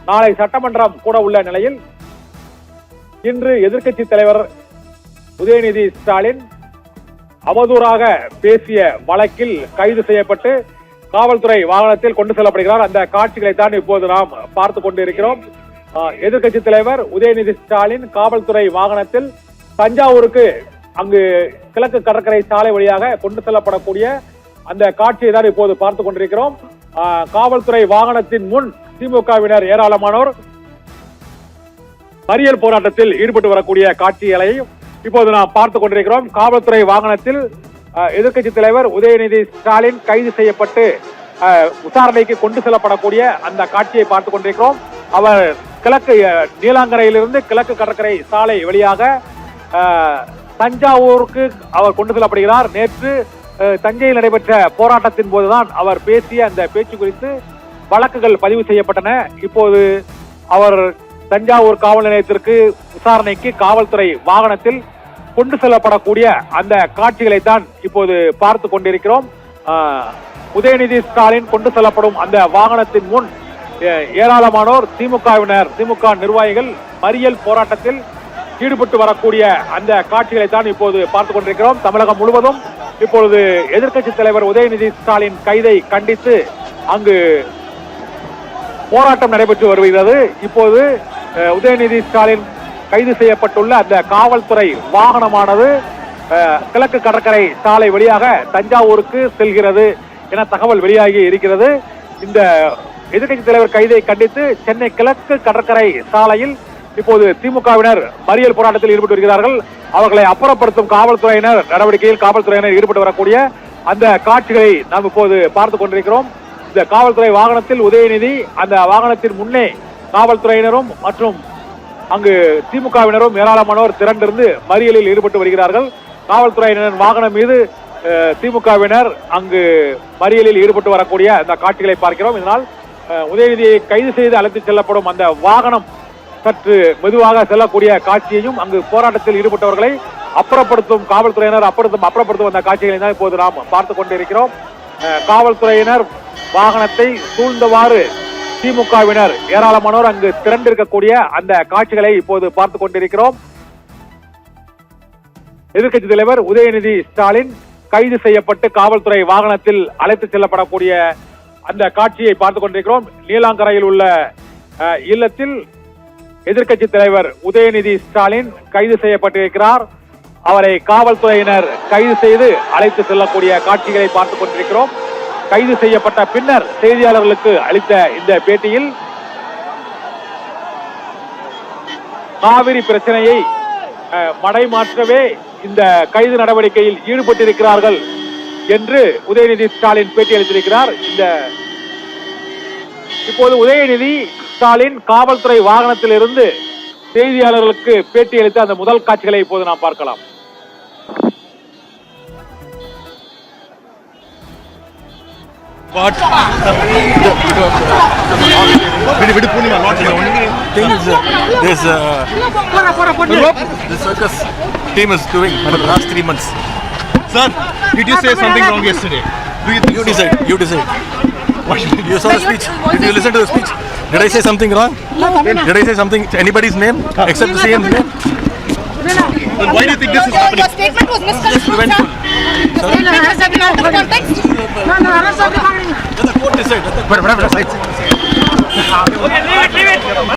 நாளை சட்டமன்றம் கூட உள்ள நிலையில் இன்று எதிர்க்கட்சி தலைவர் உதயநிதி ஸ்டாலின் அவதூறாக பேசிய வழக்கில் கைது செய்யப்பட்டு காவல்துறை வாகனத்தில் கொண்டு செல்லப்படுகிறார். அந்த காட்சிகளை தான் இப்போது நாம் பார்த்து கொண்டிருக்கிறோம். எதிர்க்கட்சி தலைவர் உதயநிதி ஸ்டாலின் காவல்துறை வாகனத்தில் தஞ்சாவூருக்கு அங்கு கிழக்கு கடற்கரை சாலை வழியாக கொண்டு செல்லப்படக்கூடிய அந்த காட்சியை தான் இப்போது பார்த்து கொண்டிருக்கிறோம். காவல்துறை வாகனத்தின் முன் திமுகவினர் ஏராளமானோர் மறியல் போராட்டத்தில் ஈடுபட்டு வரக்கூடிய காட்சிகளை இப்போது நாம் பார்த்துக் கொண்டிருக்கிறோம். காவல்துறை வாகனத்தில் எதிர்க்கட்சி தலைவர் உதயநிதி ஸ்டாலின் கைது செய்யப்பட்டு விசாரணைக்கு கொண்டு செல்லப்படக்கூடிய அந்த காட்சியை பார்த்துக் கொண்டிருக்கிறோம். அவர் கிழக்கு நீலாங்கரையிலிருந்து கிழக்கு கடற்கரை சாலை வழியாக தஞ்சாவூருக்கு அவர் கொண்டு செல்லப்படுகிறார். நேற்று தஞ்சையில் நடைபெற்ற போராட்டத்தின் போதுதான் அவர் பேசிய அந்த பேச்சு குறித்து வழக்குகள் பதிவு செய்யப்பட்டன. இப்போது அவர் தஞ்சாவூர் காவல் நிலையத்திற்கு விசாரணைக்கு காவல்துறை வாகனத்தில் கொண்டு செல்லப்படக்கூடிய அந்த காட்சிகளை தான் இப்போது பார்த்து கொண்டிருக்கிறோம். உதயநிதி ஸ்டாலின் கொண்டு செல்லப்படும் அந்த வாகனத்தின் முன் ஏராளமானோர் திமுக நிர்வாகிகள் மறியல் போராட்டத்தில் ஈடுபட்டு வரக்கூடிய அந்த காட்சிகளை தான் இப்போது பார்த்துக் கொண்டிருக்கிறோம். தமிழகம் முழுவதும் இப்பொழுது எதிர்க்கட்சி தலைவர் உதயநிதி ஸ்டாலின் கைதை கண்டித்து அங்கு போராட்டம் நடைபெற்று வருகிறது. இப்போது உதயநிதி ஸ்டாலின் கைது செய்யப்பட்டுள்ள அந்த காவல்துறை வாகனமானது கிழக்கு கடற்கரை சாலை வழியாக தஞ்சாவூருக்கு செல்கிறது என தகவல் வெளியாகி இருக்கிறது. இந்த எதிர்க்கட்சி தலைவர் கைதை கண்டித்து சென்னை கிழக்கு கடற்கரை சாலையில் இப்போது திமுகவினர் மறியல் போராட்டத்தில் ஈடுபட்டு வருகிறார்கள். அவர்களை அப்புறப்படுத்தும் காவல்துறையினர் நடவடிக்கையில் காவல்துறையினர் ஈடுபட்டு வரக்கூடிய அந்த காட்சிகளை நாம் இப்போது பார்த்துக் கொண்டிருக்கிறோம். இந்த காவல்துறை வாகனத்தில் உதயநிதி, அந்த வாகனத்தின் முன்னே காவல்துறையினரும் மற்றும் அங்கு திமுகவினரும் ஏராளமானோர் திரண்டிருந்து மறியலில் ஈடுபட்டு வருகிறார்கள். காவல்துறையினர் வாகனம் மீது திமுகவினர் அங்கு மறியலில் ஈடுபட்டு வரக்கூடிய அந்த காட்சிகளை பார்க்கிறோம். இதனால் உதயநிதியை கைது செய்து அழைத்து செல்லப்படும் அந்த வாகனம் சற்று மெதுவாக செல்லக்கூடிய காட்சியையும் அங்கு போராட்டத்தில் ஈடுபட்டவர்களை அப்புறப்படுத்தும் காவல்துறையினர் அப்புறப்படுத்தும் அந்த காட்சிகளை தான் இப்போது நாம் பார்த்துக் கொண்டிருக்கிறோம். காவல்துறையினர் வாகனத்தை சூழ்ந்தவாறு திமுகவினர் ஏராளமானோர் அங்கு திரண்டிருக்கக்கூடிய அந்த காட்சிகளை இப்போது பார்த்துக் கொண்டிருக்கிறோம். எதிர்க்கட்சி தலைவர் உதயநிதி ஸ்டாலின் கைது செய்யப்பட்டு காவல்துறை வாகனத்தில் அழைத்து செல்லப்படக்கூடிய அந்த காட்சியை பார்த்துக் கொண்டிருக்கிறோம். நீலாங்கரையில் உள்ள இல்லத்தில் எதிர்க்கட்சி தலைவர் உதயநிதி ஸ்டாலின் கைது செய்யப்பட்டிருக்கிறார். அவரை காவல்துறையினர் கைது செய்து அழைத்து செல்லக்கூடிய காட்சிகளை பார்த்துக் கொண்டிருக்கிறோம். கைது செய்யப்பட்ட பின்னர் செய்தியாளர்களுக்கு அளித்த இந்த பேட்டியில் காவிரி பிரச்சனையை மடைமாற்றவே இந்த கைது நடவடிக்கையில் ஈடுபட்டிருக்கிறார்கள் என்று உதயநிதி ஸ்டாலின் பேட்டி அளித்திருக்கிறார். இப்போது உதயநிதி ஸ்டாலின் காவல்துறை வாகனத்தில் இருந்து செய்தியாளர்களுக்கு பேட்டி அளித்த அந்த முதல் காட்சிகளை இப்போது நாம் பார்க்கலாம். But the thing is, this circus team is doing for the last 3 months. Sir, did you say something wrong yesterday? You decide. You saw the speech. Did you listen to the speech? Did I say something wrong? Did I say something, anybody's name except the CM's name? Then why do you think this is happening? Your statement was misconstrued, sir. Your statement was taken out of context. Let the court decide.